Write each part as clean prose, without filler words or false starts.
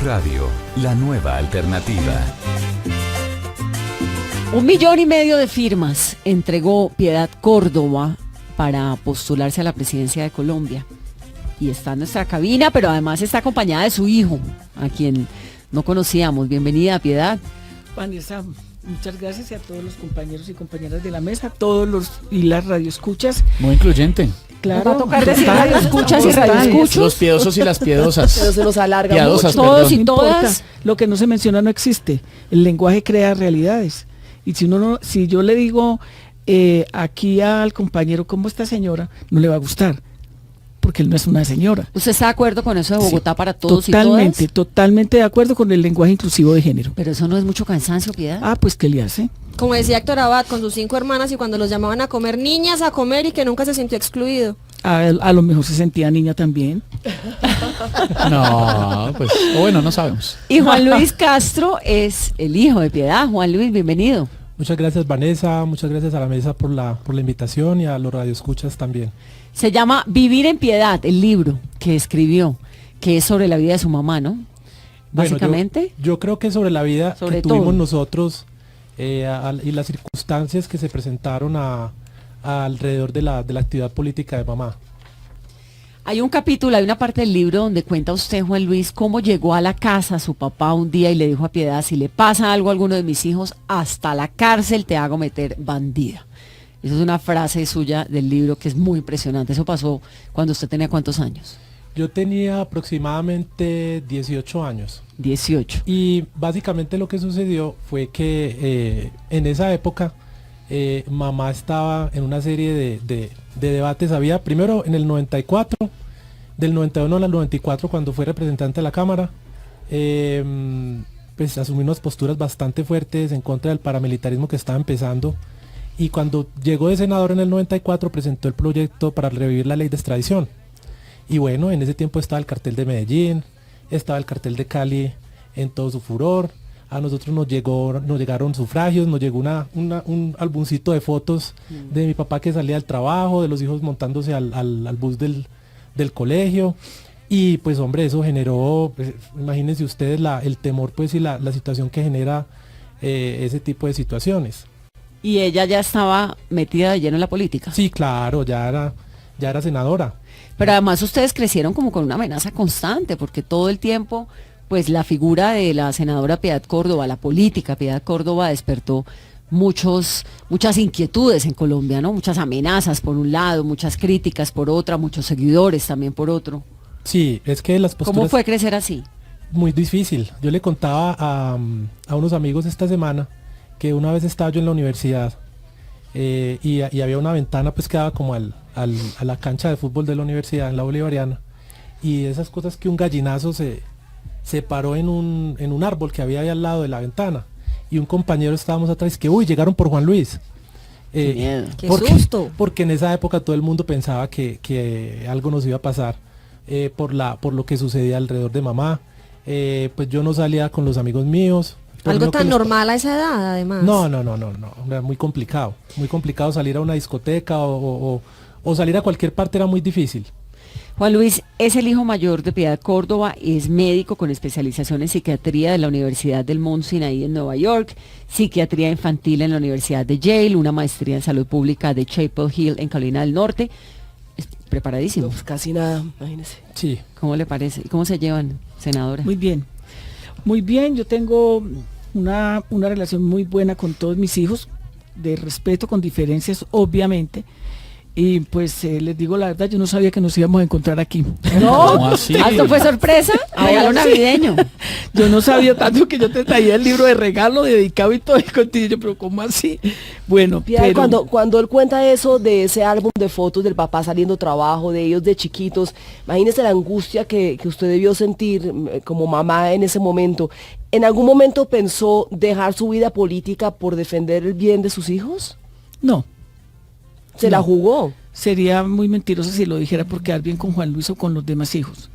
Radio, la nueva alternativa. 1,5 millones de firmas entregó Piedad Córdoba para postularse a la presidencia de Colombia. Y está en nuestra cabina, pero además está acompañada de su hijo, a quien no conocíamos. Bienvenida, Piedad. Vanessa, muchas gracias, y a todos los compañeros y compañeras de la mesa, todos los y las radioescuchas. Muy incluyente. Claro, va a tocar decir radioescuchas y radioescuchos. Los piedosos y las piedosas. Pero se nos alarga Piadosas, mucho. Todos perdón. y todas. Lo que no se menciona no existe. El lenguaje crea realidades. Y si yo le digo aquí al compañero, ¿cómo está señora?, no le va a gustar, porque él no es una señora. ¿Usted está de acuerdo con eso de Bogotá para todos Totalmente, y todas? totalmente de acuerdo con el lenguaje inclusivo de género. Pero eso no es mucho cansancio, Piedad. Ah, pues ¿qué le hace? Como decía Héctor Abad, con sus 5 hermanas, y cuando los llamaban a comer, niñas a comer, y que nunca se sintió excluido. A lo mejor se sentía niña también. No, pues, o bueno, no sabemos. Y Juan Luis Castro es el hijo de Piedad. Juan Luis, bienvenido. Muchas gracias, Vanessa, muchas gracias a la mesa por la invitación, y a los radioescuchas también. Se llama Vivir en Piedad, el libro que escribió, que es sobre la vida de su mamá, ¿no? Básicamente. Bueno, yo creo que sobre la vida Sobre que tuvimos todo. nosotros y las circunstancias que se presentaron alrededor de la actividad política de mamá. Hay un capítulo, hay una parte del libro donde cuenta usted, Juan Luis, cómo llegó a la casa su papá un día y le dijo a Piedad: si le pasa algo a alguno de mis hijos, hasta la cárcel te hago meter, bandida. Esa es una frase suya del libro que es muy impresionante. Eso pasó cuando usted tenía ¿cuántos años? Yo tenía aproximadamente 18 años. 18. Y básicamente lo que sucedió fue que en esa época mamá estaba en una serie de debates. Había primero en el 94, del 91 al 94, cuando fue representante de la Cámara, pues asumió unas posturas bastante fuertes en contra del paramilitarismo que estaba empezando. Y cuando llegó de senador en el 94, presentó el proyecto para revivir la ley de extradición. Y bueno, en ese tiempo estaba el cartel de Medellín, estaba el cartel de Cali en todo su furor. A nosotros nos llegaron sufragios, nos llegó un álbumcito de fotos de mi papá que salía del trabajo, de los hijos montándose al bus del colegio. Y pues hombre, eso generó, pues, imagínense ustedes el temor, pues, y la situación que genera ese tipo de situaciones. ¿Y ella ya estaba metida de lleno en la política? Sí, claro, ya era senadora. Pero además ustedes crecieron como con una amenaza constante, porque todo el tiempo, pues la figura de la senadora Piedad Córdoba, la política Piedad Córdoba, despertó muchas inquietudes en Colombia, ¿no? Muchas amenazas por un lado, muchas críticas por otra, muchos seguidores también por otro. Sí, es que las posturas... ¿Cómo fue crecer así? Muy difícil. Yo le contaba a unos amigos esta semana que una vez estaba yo en la universidad y había una ventana, pues, que daba como a la cancha de fútbol de la universidad, en la Bolivariana, y esas cosas que un gallinazo se paró en un árbol que había ahí al lado de la ventana, y un compañero estábamos atrás que llegaron por Juan Luis. Qué miedo. ¡Qué susto! Porque en esa época todo el mundo pensaba que algo nos iba a pasar por lo que sucedía alrededor de mamá. Pues yo no salía con los amigos míos. Algo tan normal a esa edad, además. No, era muy complicado salir a una discoteca o salir a cualquier parte, era muy difícil. Juan Luis es el hijo mayor de Piedad Córdoba, es médico con especialización en psiquiatría de la Universidad del Mount Sinai en Nueva York, psiquiatría infantil en la Universidad de Yale, una maestría en salud pública de Chapel Hill en Carolina del Norte. Es preparadísimo. No, pues casi nada, imagínese. Sí. ¿Cómo le parece? ¿Cómo se llevan, senadora? Muy bien. Muy bien, yo tengo una relación muy buena con todos mis hijos, de respeto, con diferencias, obviamente. Y pues les digo la verdad, yo no sabía que nos íbamos a encontrar aquí. ¿Cómo así? ¿Esto fue sorpresa? Regalo navideño. Yo no sabía tanto que yo te traía el libro de regalo dedicado y todo el contigo, pero ¿cómo así? Bueno, Piedad, pero cuando él cuenta eso de ese álbum de fotos del papá saliendo trabajo, de ellos de chiquitos, imagínese la angustia que usted debió sentir como mamá en ese momento. ¿En algún momento pensó dejar su vida política por defender el bien de sus hijos? no, ¿Se la jugó? sería muy mentiroso si lo dijera por quedar bien con Juan Luis o con los demás hijos.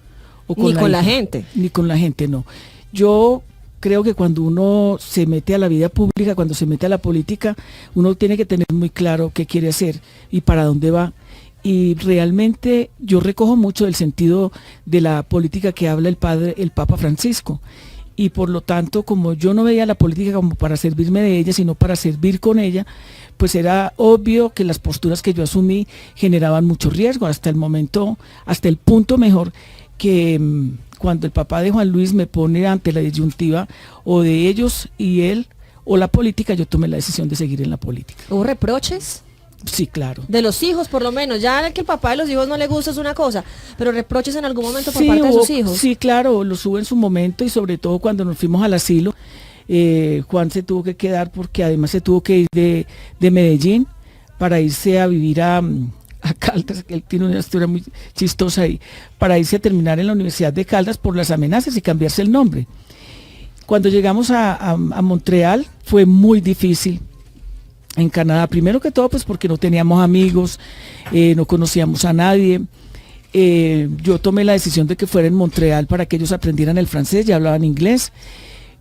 O Ni con la hija. gente. Ni con la gente, no. Yo creo que cuando uno se mete a la vida pública, cuando se mete a la política, uno tiene que tener muy claro qué quiere hacer y para dónde va. y realmente yo recojo mucho del sentido de la política que habla el Papa Francisco. Y por lo tanto, como yo no veía la política como para servirme de ella, sino para servir con ella, pues era obvio que las posturas que yo asumí generaban mucho riesgo, hasta el punto mejor que cuando el papá de Juan Luis me pone ante la disyuntiva o de ellos y él o la política, yo tomé la decisión de seguir en la política. ¿Hubo reproches? Sí, claro. De los hijos, por lo menos. Ya que el papá de los hijos no le gusta es una cosa, pero reproches en algún momento por parte de sus hijos. Sí, claro, los hubo en su momento y sobre todo cuando nos fuimos al asilo. Juan se tuvo que quedar porque además se tuvo que ir de Medellín para irse a vivir a Caldas, que él tiene una historia muy chistosa ahí, para irse a terminar en la Universidad de Caldas por las amenazas y cambiarse el nombre. Cuando llegamos a Montreal fue muy difícil. En Canadá, primero que todo, pues porque no teníamos amigos, no conocíamos a nadie. Yo tomé la decisión de que fuera en Montreal para que ellos aprendieran el francés, ya hablaban inglés.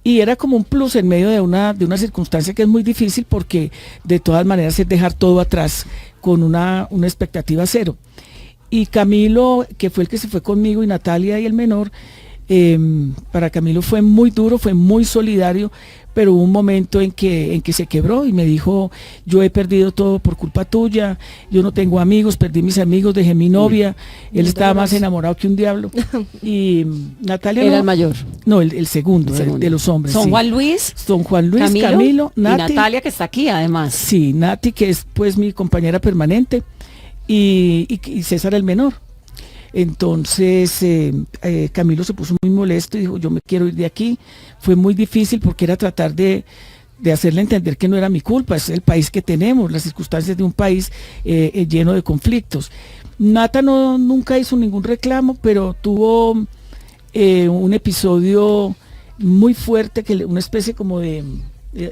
Y era como un plus en medio de una circunstancia que es muy difícil porque de todas maneras es dejar todo atrás con una expectativa cero. Y Camilo, que fue el que se fue conmigo, y Natalia y el menor, para Camilo fue muy duro, fue muy solidario, pero hubo un momento en que se quebró y me dijo: yo he perdido todo por culpa tuya, yo no tengo amigos, perdí mis amigos, dejé mi novia, él estaba más enamorado que un diablo. Y Natalia Era el mayor. No, el segundo, de los hombres. Son sí. Juan Luis, Son Juan Luis, Camilo, Nati, y Natalia, que está aquí además. Sí, Nati, que es pues mi compañera permanente, y César el menor. Entonces Camilo se puso muy molesto y dijo: yo me quiero ir de aquí. Fue muy difícil porque era tratar de hacerle entender que no era mi culpa, es el país que tenemos, las circunstancias de un país lleno de conflictos. Nata nunca hizo ningún reclamo, pero tuvo un episodio muy fuerte, una especie como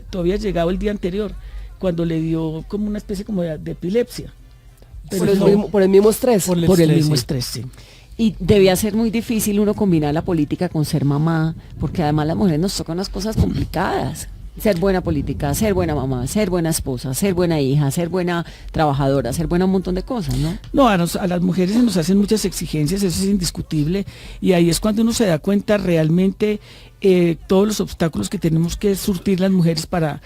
todavía llegado el día anterior, cuando le dio como una especie como de epilepsia. Por el mismo estrés. Por el mismo sí. estrés, sí. Y debía ser muy difícil uno combinar la política con ser mamá, porque además las mujeres nos tocan unas cosas complicadas. Ser buena política, ser buena mamá, ser buena esposa, ser buena hija, ser buena trabajadora, ser buena un montón de cosas, ¿no? No, a las mujeres se nos hacen muchas exigencias, eso es indiscutible, y ahí es cuando uno se da cuenta realmente todos los obstáculos que tenemos que surtir las mujeres para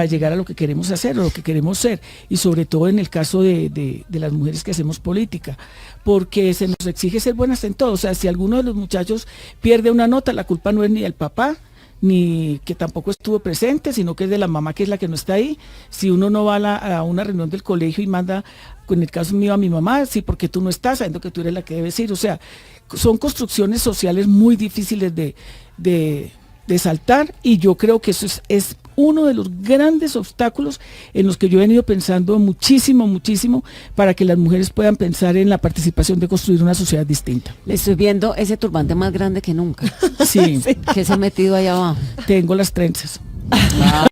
llegar a lo que queremos hacer o lo que queremos ser, y sobre todo en el caso de las mujeres que hacemos política, porque se nos exige ser buenas en todo. O sea, si alguno de los muchachos pierde una nota, la culpa no es ni del papá, ni que tampoco estuvo presente, sino que es de la mamá, que es la que no está ahí. Si uno no va a una reunión del colegio y manda, en el caso mío, a mi mamá, sí, porque tú no estás, sabiendo que tú eres la que debes ir. O sea, son construcciones sociales muy difíciles de saltar, y yo creo que eso es uno de los grandes obstáculos en los que yo he venido pensando muchísimo para que las mujeres puedan pensar en la participación de construir una sociedad distinta. Le estoy viendo ese turbante más grande que nunca. Sí, Que se ha metido ahí abajo. tengo las trenzas. Claro.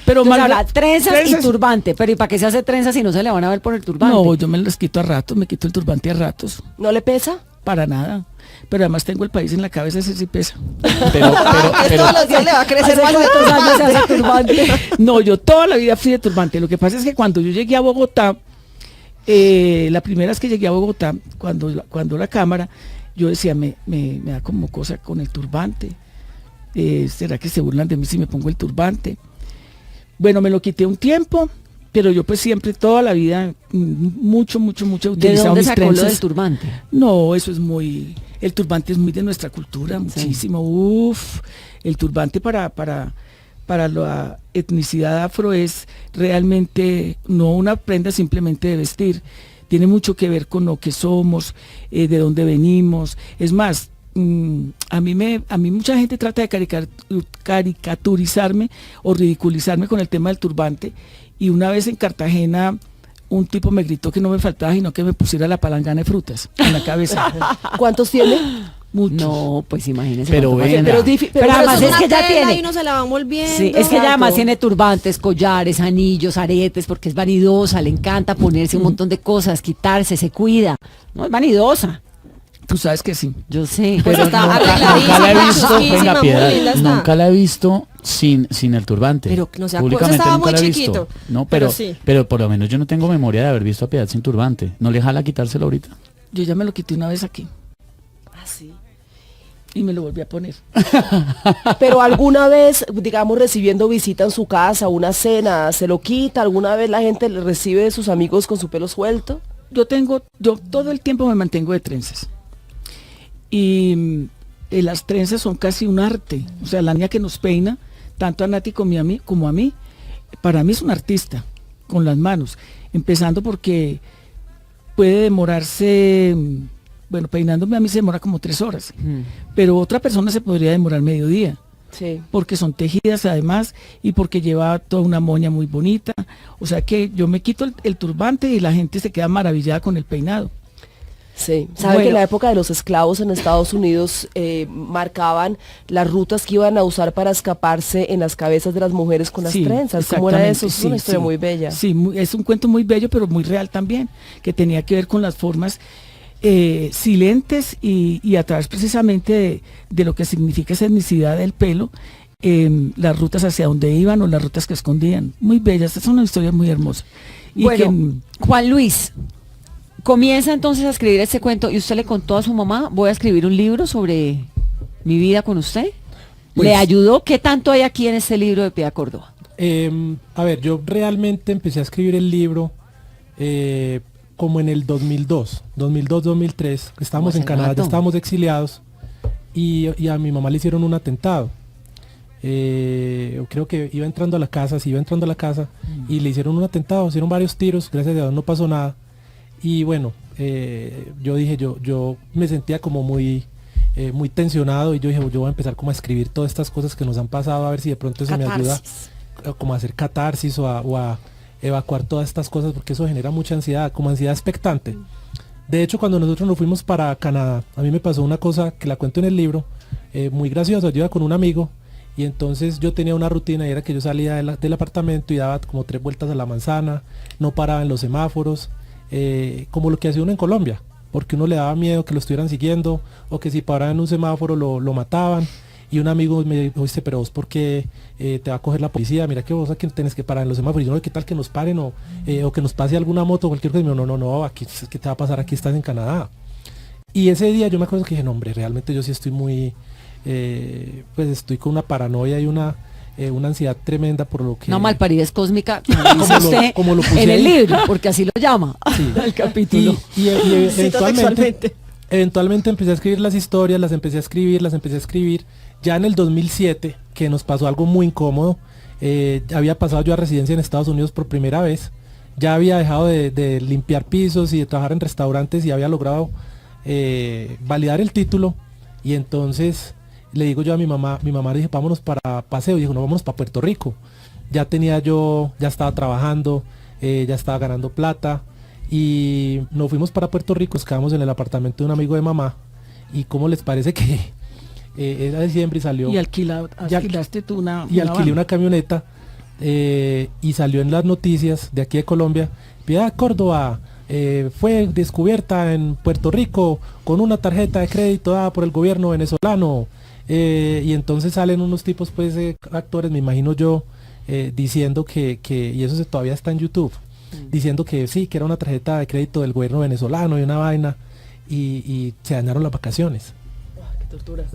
Pero Entonces, más ahora, trenzas y turbante. Pero ¿y para qué se hace trenzas si no se le van a ver por el turbante? No, yo me las quito a ratos, me quito el turbante a ratos. ¿No le pesa? Para nada. Pero además tengo el país en la cabeza, ese sí pesa. Pero Todos los días le va a crecer más. ¿Cuántos años se hace turbante? No, yo toda la vida fui de turbante. Lo que pasa es que cuando yo llegué a Bogotá, la primera vez que llegué a Bogotá, cuando la cámara, yo decía, me da como cosa con el turbante. ¿Será que se burlan de mí si me pongo el turbante? Bueno, me lo quité un tiempo, pero yo pues siempre, toda la vida, mucho he ¿De utilizado dónde mis sacó lo trenzas. del turbante? No, eso es el turbante es muy de nuestra cultura, muchísimo. El turbante para la etnicidad afro es realmente no una prenda simplemente de vestir, tiene mucho que ver con lo que somos, de dónde venimos. Es más, a mí mucha gente trata de caricaturizarme o ridiculizarme con el tema del turbante, y una vez en Cartagena un tipo me gritó que no me faltaba sino que me pusiera la palangana de frutas en la cabeza. ¿Cuántos tiene? Muchos. No, pues imagínese. Pero cuánto ven, pasa. Pero además eso es que una ya tela tiene. y uno se la va envolviendo. Sí, es que ella además Exacto. tiene turbantes, collares, anillos, aretes, porque es vanidosa, le encanta ponerse un montón de cosas, quitarse, se cuida. No, es vanidosa. Tú sabes que sí. Yo sé. Pues pero está no- arregladísima, Nunca la he visto, chusquísima, venga, muy Piedad, linda está. nunca la he visto sin el turbante. Pero no se acuerda, Públicamente estaba nunca muy la he visto. chiquito. No, Pero pero, sí. pero por lo menos yo no tengo memoria de haber visto a Piedad sin turbante. ¿No le jala quitárselo ahorita? Yo ya me lo quité una vez aquí Ah, sí. y me lo volví a poner. Pero alguna vez, digamos, recibiendo visita en su casa, una cena, ¿se lo quita? ¿Alguna vez la gente le recibe de sus amigos con su pelo suelto? Yo todo el tiempo me mantengo de trenzas. Y las trenzas son casi un arte. O sea, la niña que nos peina, tanto a Nati como a mí, para mí es un artista, con las manos. Empezando porque puede demorarse, bueno, peinándome a mí se demora como 3 horas. Pero otra persona se podría demorar mediodía. Sí. Porque son tejidas además y porque lleva toda una moña muy bonita. O sea que yo me quito el turbante y la gente se queda maravillada con el peinado. Sí, sabe que en la época de los esclavos en Estados Unidos marcaban las rutas que iban a usar para escaparse en las cabezas de las mujeres con las Sí, trenzas. ¿Cómo era eso? exactamente, Es una historia sí. muy bella. Sí, es un cuento muy bello, pero muy real también, que tenía que ver con las formas silentes y a través precisamente de lo que significa esa etnicidad del pelo, las rutas hacia donde iban o las rutas que escondían. Muy bellas, es una historia muy hermosa. Y Bueno, que, Juan Luis, comienza entonces a escribir ese cuento y usted le contó a su mamá, voy a escribir un libro sobre mi vida con usted. Pues- ¿Le ayudó? ¿Qué tanto hay aquí en este libro de Piedad Córdoba? A ver, yo realmente empecé a escribir el libro como en el 2002-2003, que estábamos Hace en Canadá, rato. ya estábamos exiliados y a mi mamá le hicieron un atentado. Creo que iba entrando a la casa, y le hicieron un atentado, hicieron varios tiros, gracias a Dios no pasó nada. Y bueno, yo dije, yo me sentía como muy tensionado y yo dije, yo voy a empezar como a escribir todas estas cosas que nos han pasado, a ver si de pronto eso me ayuda como a hacer catarsis o a evacuar todas estas cosas, porque eso genera mucha ansiedad, como ansiedad expectante. De hecho, cuando nosotros nos fuimos para Canadá, a mí me pasó una cosa que la cuento en el libro, muy graciosa. Yo iba con un amigo y entonces yo tenía una rutina y era que yo salía del apartamento y daba como 3 vueltas a la manzana, no paraba en los semáforos, como lo que hacía uno en Colombia, porque uno le daba miedo que lo estuvieran siguiendo o que si paraba en un semáforo lo mataban. Y un amigo me dijo, oíste, pero vos por qué te va a coger la policía, mira que vos aquí tenés que parar en los semáforos. Y yo, no, ¿qué tal que nos paren o que nos pase alguna moto o cualquier cosa? Y me dijo, no, aquí, ¿qué te va a pasar? Aquí estás en Canadá. Y ese día yo me acuerdo que dije, no, hombre, realmente yo sí estoy muy, pues estoy con una paranoia y una ansiedad tremenda por lo que... Una malparidez cósmica, como dice usted como lo puse en el ahí. libro, porque así lo llama. Sí. el capítulo. Y Cita textualmente. eventualmente empecé a escribir las historias, las empecé a escribir. Ya en el 2007, que nos pasó algo muy incómodo, había pasado yo a residencia en Estados Unidos por primera vez. Ya había dejado de limpiar pisos y de trabajar en restaurantes y había logrado validar el título. Y entonces le digo yo a mi mamá le dije, vámonos para paseo. Y dijo, no, vámonos para Puerto Rico. Ya estaba trabajando, ya estaba ganando plata. Y nos fuimos para Puerto Rico, nos quedamos en el apartamento de un amigo de mamá. ¿Y cómo les parece que era diciembre y salió? Y alquilaste tú una Y alquilé van. una camioneta y salió en las noticias de aquí de Colombia. Piedad Córdoba fue descubierta en Puerto Rico con una tarjeta de crédito dada por el gobierno venezolano. Y entonces salen unos tipos, pues, actores, me imagino yo, diciendo que y eso todavía está en YouTube, diciendo que sí, que era una tarjeta de crédito del gobierno venezolano y una vaina, y se dañaron las vacaciones.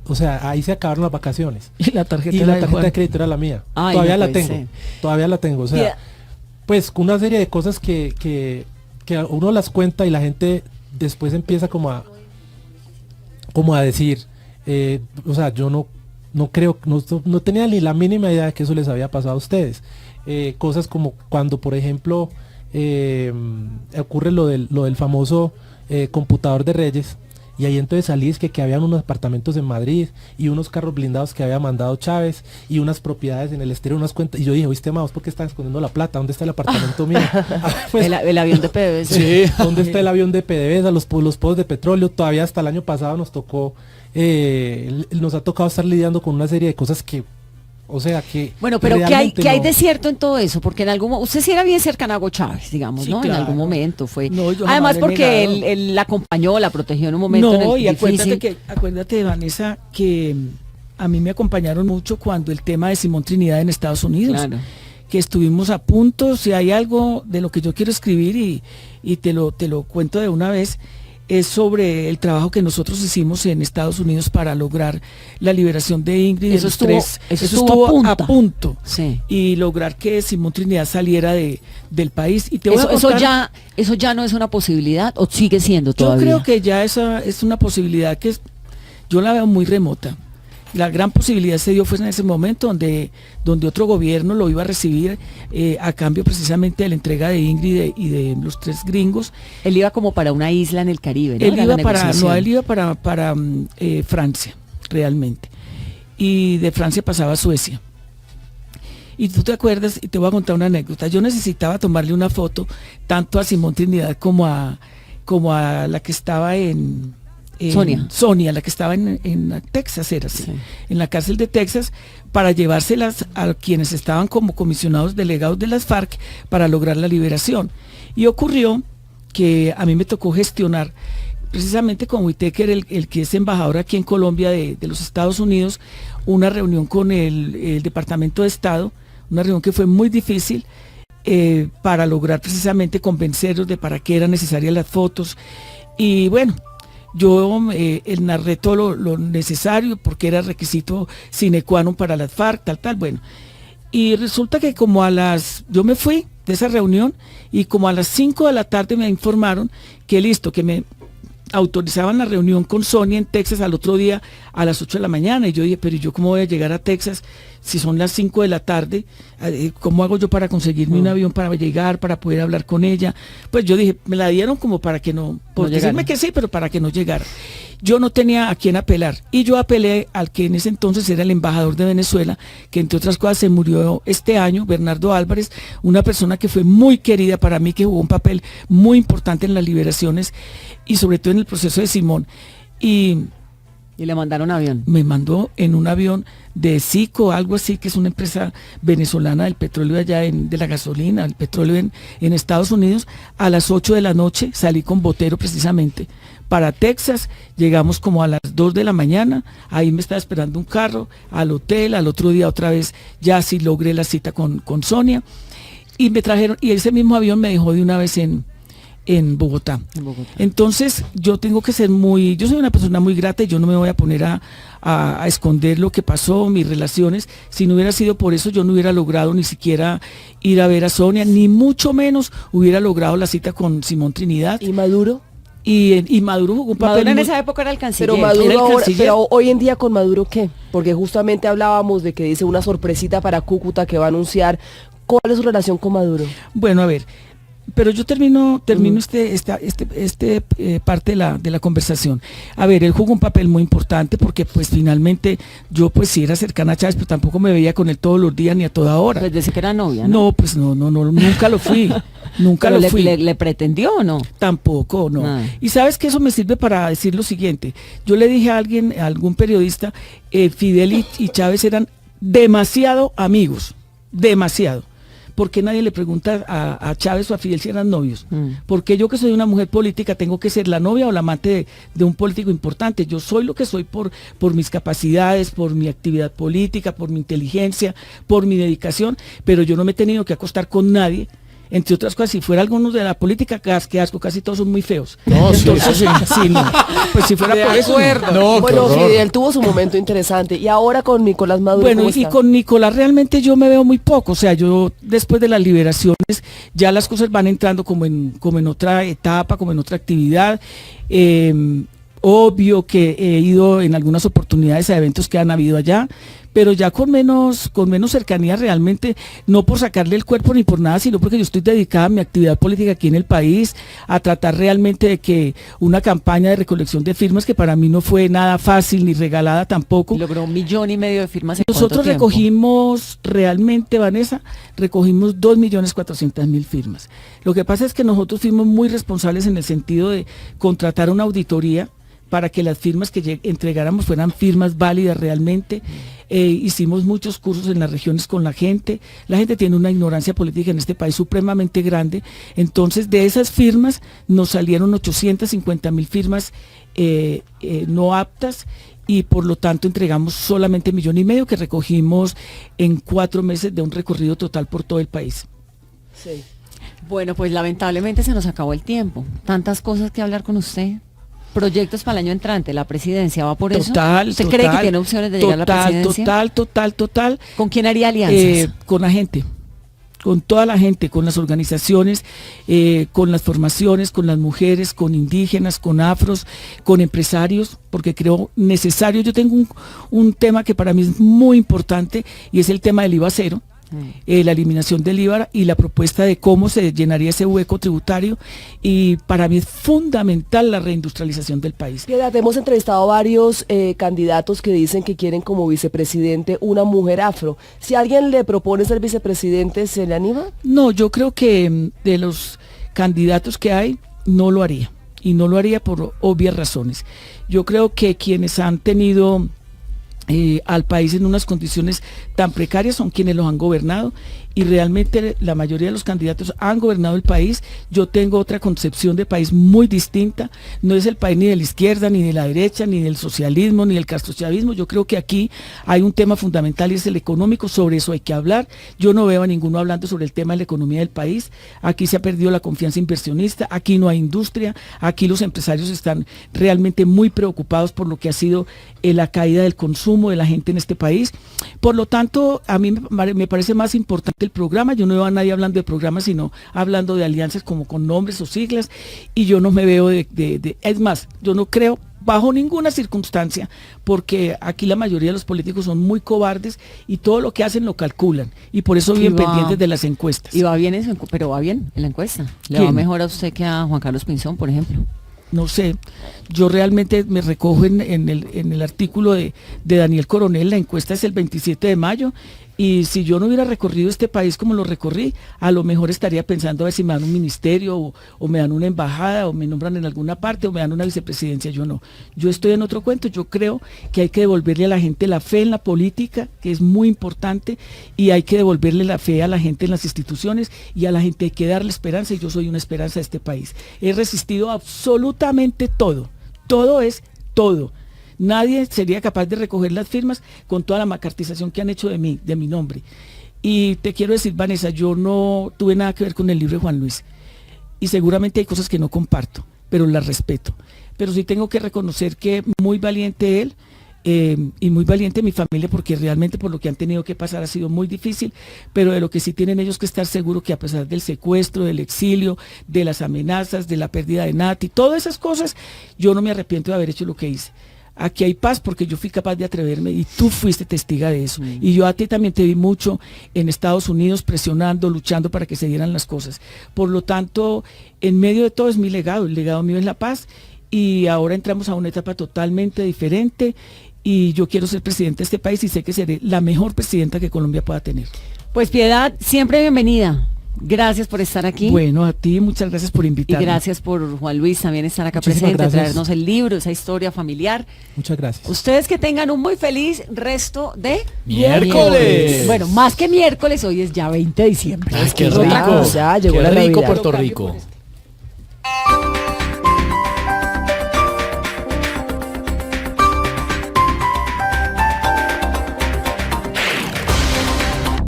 O sea, ahí se acabaron las vacaciones. Y la tarjeta, Y era la de tarjeta Juan. de crédito era la mía. Ay, Todavía no la puede tengo. ser. Todavía la tengo. O sea, Yeah. pues con una serie de cosas que uno las cuenta y la gente después empieza como a decir, o sea, yo no creo, no tenía ni la mínima idea de que eso les había pasado a ustedes. Cosas como cuando, por ejemplo, ocurre lo del famoso computador de Reyes. Y ahí entonces salí, es que habían unos apartamentos en Madrid y unos carros blindados que había mandado Chávez y unas propiedades en el exterior, unas cuentas. Y yo dije, oíste, ma, ¿vos por qué están escondiendo la plata? ¿Dónde está el apartamento mío? Pues, El avión de PDVSA. sí, ¿dónde está el avión de PDVSA, los pozos de petróleo? Todavía hasta el año pasado nos ha tocado estar lidiando con una serie de cosas que, o sea, que... Bueno, pero ¿qué hay realmente no- de cierto en todo eso? Porque en algún momento, usted sí era bien cercano a Hugo Chávez, digamos, Sí, ¿no? claro. En algún momento fue. No, yo Además jamás le he porque negado. él la acompañó, la protegió en un momento No, en y el difícil. acuérdate, Vanessa, que a mí me acompañaron mucho cuando el tema de Simón Trinidad en Estados Unidos, Claro. que estuvimos a punto. Si hay algo de lo que yo quiero escribir y te lo cuento de una vez, es sobre el trabajo que nosotros hicimos en Estados Unidos para lograr la liberación de Ingrid. Eso de los estuvo- tres. eso Eso estuvo estuvo a a punto. Sí. Y lograr que Simón Trinidad saliera del país. Y te voy a Eso contar- ya no es una posibilidad o sigue siendo yo todavía. creo que ya esa es una posibilidad yo la veo muy remota. La gran posibilidad se dio fue en ese momento donde otro gobierno lo iba a recibir a cambio precisamente de la entrega de Ingrid y de los tres gringos. Él iba como para una isla en el Caribe, ¿no? Él Era iba la para negociación. Francia, realmente. Y de Francia pasaba a Suecia. Y tú te acuerdas, y te voy a contar una anécdota. Yo necesitaba tomarle una foto tanto a Simón Trinidad como a la que estaba en Sonia, la que estaba en Texas, era así, Sí. en la cárcel de Texas, para llevárselas a quienes estaban como comisionados delegados de las FARC para lograr la liberación. Y ocurrió que a mí me tocó gestionar precisamente con Whitaker, el que es embajador aquí en Colombia de los Estados Unidos, una reunión con el Departamento de Estado, una reunión que fue muy difícil para lograr precisamente convencerlos de para qué eran necesarias las fotos. Y bueno, yo narré todo lo necesario porque era requisito sine qua non para las FARC, tal, bueno. Y resulta que yo me fui de esa reunión y como a las 5 de la tarde me informaron que listo, que me autorizaban la reunión con Sonia en Texas al otro día a las 8 de la mañana. Y yo dije, pero ¿yo cómo voy a llegar a Texas si son las 5 de la tarde? ¿Cómo hago yo para conseguirme un avión para llegar, para poder hablar con ella? Pues yo dije, me la dieron como para que no, por decirme que sí, pero para que no llegara. Yo no tenía a quién apelar y yo apelé al que en ese entonces era el embajador de Venezuela, que entre otras cosas se murió este año, Bernardo Álvarez, una persona que fue muy querida para mí, que jugó un papel muy importante en las liberaciones y sobre todo en el proceso de Simón. Y le mandaron avión. me mandó en un avión de Cico, algo así, que es una empresa venezolana del petróleo allá, de la gasolina, el petróleo en Estados Unidos. A las 8 de la noche salí con Botero precisamente para Texas, llegamos como a las 2 de la mañana, ahí me estaba esperando un carro, al hotel, al otro día otra vez, ya sí logré la cita con Sonia, y me trajeron, y ese mismo avión me dejó de una vez en Bogotá. Entonces yo tengo que ser yo soy una persona muy grata y yo no me voy a poner a esconder lo que pasó, mis relaciones. Si no hubiera sido por eso, yo no hubiera logrado ni siquiera ir a ver a Sonia, ni mucho menos hubiera logrado la cita con Simón Trinidad. ¿Y Maduro? Y Maduro jugó un papel Maduro en muy- esa época era el canciller. Pero Era el Maduro ahora, canciller. pero hoy en día con Maduro, ¿qué? Porque justamente hablábamos de que dice una sorpresita para Cúcuta que va a anunciar. ¿Cuál es su relación con Maduro? Bueno, a ver, pero yo termino parte de la conversación. A ver, él jugó un papel muy importante porque pues finalmente yo pues sí era cercana a Chávez, pero tampoco me veía con él todos los días ni a toda hora. Pues dice que era novia, ¿no? No, pues no, nunca lo fui. Nunca Pero lo fui. le pretendió o no? Tampoco, no. Nada. Y sabes que eso me sirve para decir lo siguiente. Yo le dije a algún periodista, Fidel y Chávez eran demasiado amigos, demasiado. ¿Por qué nadie le pregunta a Chávez o a Fidel si eran novios? Porque yo, que soy una mujer política, tengo que ser la novia o la amante de un político importante. Yo soy lo que soy por mis capacidades, por mi actividad política, por mi inteligencia, por mi dedicación, pero yo no me he tenido que acostar con nadie. Entre otras cosas, si fuera alguno de la política, qué asco, casi todos son muy feos. No, sí, Entonces, sí, no. Pues si fuera por eso. No, Bueno, Fidel tuvo su momento interesante. Y ahora con Nicolás Maduro, Bueno, ¿cómo y está? con Nicolás realmente yo me veo muy poco, o sea, yo después de las liberaciones ya las cosas van entrando como en otra etapa, como en otra actividad. Obvio que he ido en algunas oportunidades a eventos que han habido allá, pero ya con menos cercanía realmente, no por sacarle el cuerpo ni por nada, sino porque yo estoy dedicada a mi actividad política aquí en el país, a tratar realmente de que una campaña de recolección de firmas, que para mí no fue nada fácil ni regalada tampoco. Y logró 1,5 millones de firmas en ¿cuánto Nosotros tiempo? recogimos realmente, Vanessa, recogimos 2.400.000 firmas. Lo que pasa es que nosotros fuimos muy responsables en el sentido de contratar una auditoría para que las firmas que entregáramos fueran firmas válidas realmente. Hicimos muchos cursos en las regiones con la gente tiene una ignorancia política en este país supremamente grande, entonces de esas firmas nos salieron 850.000 firmas no aptas, y por lo tanto entregamos solamente 1,5 millones que recogimos en 4 meses de un recorrido total por todo el país. Sí. Bueno, pues lamentablemente se nos acabó el tiempo. Tantas cosas que hablar con usted. Proyectos para el año entrante, la presidencia va por eso. ¿Usted cree que tiene opciones de llegar a la presidencia? Total. ¿Con quién haría alianzas? Con la gente, con toda la gente, con las organizaciones, con las formaciones, con las mujeres, con indígenas, con afros, con empresarios, porque creo necesario. Yo tengo un tema que para mí es muy importante y es el tema del IVA cero. La eliminación del IVA y la propuesta de cómo se llenaría ese hueco tributario, y para mí es fundamental la reindustrialización del país. Piedad, hemos entrevistado varios candidatos que dicen que quieren como vicepresidente una mujer afro. Si alguien le propone ser vicepresidente, ¿se le anima? No, yo creo que de los candidatos que hay, no lo haría, y no lo haría por obvias razones. Yo creo que quienes han tenido al país en unas condiciones tan precarias son quienes los han gobernado, y realmente la mayoría de los candidatos han gobernado el país. Yo tengo otra concepción de país muy distinta. No es el país ni de la izquierda, ni de la derecha, ni del socialismo, ni del castrochavismo. Yo creo que aquí hay un tema fundamental y es el económico. Sobre eso hay que hablar. Yo no veo a ninguno hablando sobre el tema de la economía del país. Aquí se ha perdido la confianza inversionista, aquí no hay industria, aquí los empresarios están realmente muy preocupados por lo que ha sido la caída del consumo de la gente en este país. Por lo tanto, a mí me parece más importante el programa. Yo no veo a nadie hablando de programas, sino hablando de alianzas como con nombres o siglas, y yo no me veo es más, yo no creo bajo ninguna circunstancia, porque aquí la mayoría de los políticos son muy cobardes y todo lo que hacen lo calculan, y por eso viven pendientes de las encuestas. Y va bien, pero va bien en la encuesta. ¿Le ¿Quién? va mejor a usted que a Juan Carlos Pinzón, por ejemplo? No sé, yo realmente me recojo en el artículo de Daniel Coronel. La encuesta es el 27 de mayo, y si yo no hubiera recorrido este país como lo recorrí, a lo mejor estaría pensando a ver si me dan un ministerio, o me dan una embajada, o me nombran en alguna parte, o me dan una vicepresidencia. Yo no, yo estoy en otro cuento. Yo creo que hay que devolverle a la gente la fe en la política, que es muy importante, y hay que devolverle la fe a la gente en las instituciones, y a la gente hay que darle esperanza, y yo soy una esperanza de este país. He resistido absolutamente todo, todo es todo. Nadie sería capaz de recoger las firmas con toda la macartización que han hecho de mí, de mi nombre. Y te quiero decir, Vanessa, yo no tuve nada que ver con el libro de Juan Luis, y seguramente hay cosas que no comparto, pero las respeto. Pero sí tengo que reconocer que muy valiente él, y muy valiente mi familia, porque realmente por lo que han tenido que pasar ha sido muy difícil, pero de lo que sí tienen ellos que estar seguros, que a pesar del secuestro, del exilio, de las amenazas, de la pérdida de Nati, todas esas cosas, yo no me arrepiento de haber hecho lo que hice. Aquí hay paz porque yo fui capaz de atreverme, y tú fuiste testiga de eso. Y yo a ti también te vi mucho en Estados Unidos presionando, luchando para que se dieran las cosas. Por lo tanto, en medio de todo es mi legado. El legado mío es la paz, y ahora entramos a una etapa totalmente diferente, y yo quiero ser presidente de este país, y sé que seré la mejor presidenta que Colombia pueda tener. Pues Piedad, siempre bienvenida. Gracias por estar aquí. Bueno, a ti muchas gracias por invitarme. Y gracias por Juan Luis también estar acá Muchísimas presente, gracias. traernos el libro, esa historia familiar. Muchas gracias. Ustedes que tengan un muy feliz resto de ¡Miércoles! Bueno, más que miércoles, hoy es ya 20 de diciembre. Ay, qué Ah, rico. ya llegó Qué la rico Navidad. Puerto Rico.